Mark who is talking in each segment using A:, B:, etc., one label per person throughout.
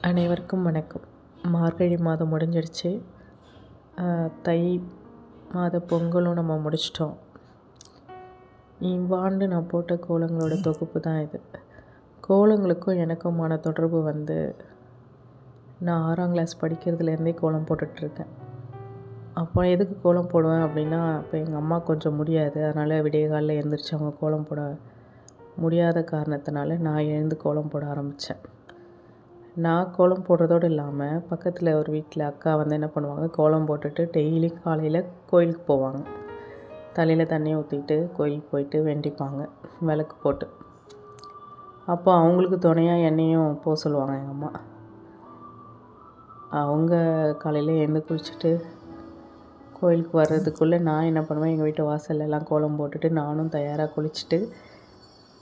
A: அனைவருக்கும் வணக்கம். மார்கழி மாதம் முடிஞ்சிடுச்சு. தை மாத பொங்கலும் நம்ம முடிச்சிட்டோம். இவ்வாண்டு நான் போட்ட கோலங்களோட தொகுப்பு தான் இது. கோலங்களுக்கும் எனக்குமான தொடர்பு நான் 6ஆம் கிளாஸ் படிக்கிறதுலேருந்தே கோலம் போட்டுட்ருக்கேன். அப்போ எதுக்கு கோலம் போடுவேன் அப்படின்னா, அப்போ எங்கள் அம்மா கொஞ்சம் முடியாது. அதனால் விடிய காலையில் எழுந்திரிச்சு அவங்க கோலம் போட முடியாத காரணத்தினால நான் எழுந்து கோலம் போட ஆரம்பித்தேன். நான் கோலம் போடுறதோடு இல்லாமல் பக்கத்தில் ஒரு வீட்டில் அக்கா என்ன பண்ணுவாங்க, கோலம் போட்டுட்டு டெய்லி காலையில் கோயிலுக்கு போவாங்க. தலையில் தண்ணி ஊற்றிட்டு கோயிலுக்கு போயிட்டு வேண்டிப்பாங்க விளக்கு போட்டு. அப்போ அவங்களுக்கு துணையாக என்னையும் போக சொல்லுவாங்க எங்கள் அம்மா. அவங்க காலையில் எழுந்து குளிச்சுட்டு கோயிலுக்கு வர்றதுக்குள்ளே நான் என்ன பண்ணுவேன், எங்கள் வீட்டு வாசல்லலாம் கோலம் போட்டுட்டு நானும் தயாராக குளிச்சுட்டு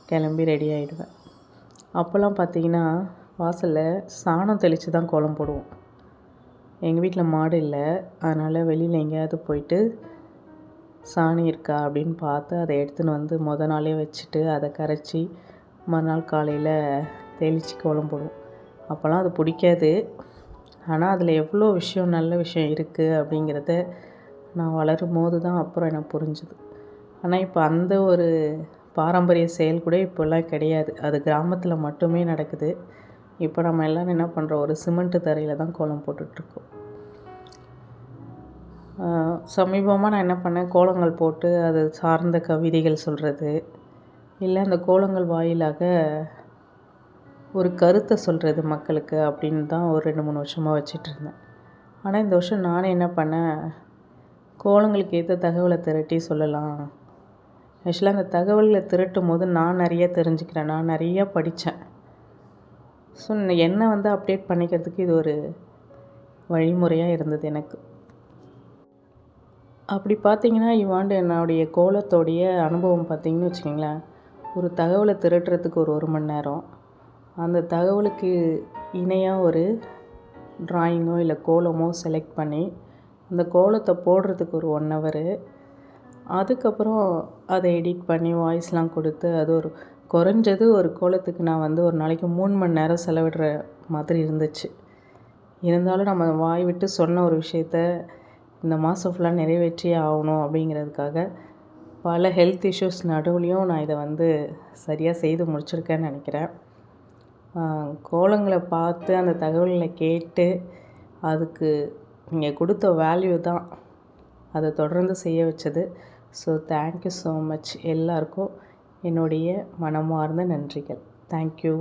A: கிளம்பி ரெடி ஆகிடுவேன். அப்போல்லாம் பார்த்திங்கன்னா வாசலில் சாணம் தெளித்து தான் கோலம் போடுவோம். எங்கள் வீட்டில் மாடு இல்லை, அதனால் வெளியில் எங்கேயாவது போயிட்டு சாணி இருக்கா அப்படின்னு பார்த்து அதை எடுத்துன்னு மொதல் நாளே வச்சுட்டு அதை கரைச்சி மறுநாள் காலையில் தெளித்து கோலம் போடுவோம். அப்போல்லாம் அது பிடிக்காது. ஆனால் அதில் எவ்வளோ விஷயம் நல்ல விஷயம் இருக்குது அப்படிங்கிறத நான் வளரும் போது தான் அப்புறம் எனக்கு புரிஞ்சுது. ஆனால் இப்போ அந்த ஒரு பாரம்பரிய செயல் கூட இப்போல்லாம் கிடையாது. அது கிராமத்தில் மட்டுமே நடக்குது. இப்போ நம்ம எல்லோரும் என்ன பண்ணுறோம், ஒரு சிமெண்ட்டு தரையில் தான் கோலம் போட்டுட்ருக்கோம். சமீபமாக நான் என்ன பண்ணேன், கோலங்கள் போட்டு அது சார்ந்த கவிதைகள் சொல்கிறது, இல்லை அந்த கோலங்கள் வாயிலாக ஒரு கருத்தை சொல்கிறது மக்களுக்கு அப்படின்னு தான் ஒரு 2-3 வருஷமாக வச்சிட்ருந்தேன். ஆனால் இந்த வருஷம் நானே என்ன பண்ணேன், கோலங்களுக்கு ஏற்ற தகவலை திரட்டி சொல்லலாம். ஆக்சுவலாக அந்த தகவலை திரட்டும் போது நான் நிறைய தெரிஞ்சுக்கிறேன், நான் நிறையா படித்தேன். ஸோ என்னை அப்டேட் பண்ணிக்கிறதுக்கு இது ஒரு வழிமுறையாக இருந்தது எனக்கு. அப்படி பார்த்திங்கன்னா இவ்வாண்டு என்னுடைய கோலத்தோடைய அனுபவம் பார்த்திங்கன்னு வச்சுக்கிங்களேன், ஒரு தகவலை திரட்டுறதுக்கு ஒரு 1 மணி நேரம், அந்த தகவலுக்கு இணையாக ஒரு ட்ராயிங்கோ இல்லை கோலமோ செலக்ட் பண்ணி அந்த கோலத்தை போடுறதுக்கு ஒரு 1 ஹவரு, அதுக்கப்புறம் அதை எடிட் பண்ணி வாய்ஸ்லாம் கொடுத்து அது ஒரு குறைஞ்சது ஒரு கோலத்துக்கு நான் ஒரு நாளைக்கு 3 மணி நேரம் செலவிடுற மாதிரி இருந்துச்சு. இருந்தாலும் நம்ம வாய் விட்டு சொன்ன ஒரு விஷயத்த இந்த மாதம் ஃபுல்லாக நிறைவேற்றியே ஆகணும் அப்படிங்கிறதுக்காக பல ஹெல்த் இஷ்யூஸ் நடுவுலையும் நான் இதை சரியாக செய்து முடிச்சிருக்கேன்னு நினைக்கிறேன். கோலங்களை பார்த்து அந்த தகவல்களை கேட்டு அதுக்கு நீங்கள் கொடுத்த வேல்யூ தான் அதை தொடர்ந்து செய்ய வச்சது. So thank you so much. எல்லாருக்கும் என்னுடைய மனமார்ந்த நன்றிகள். தேங்க்யூ.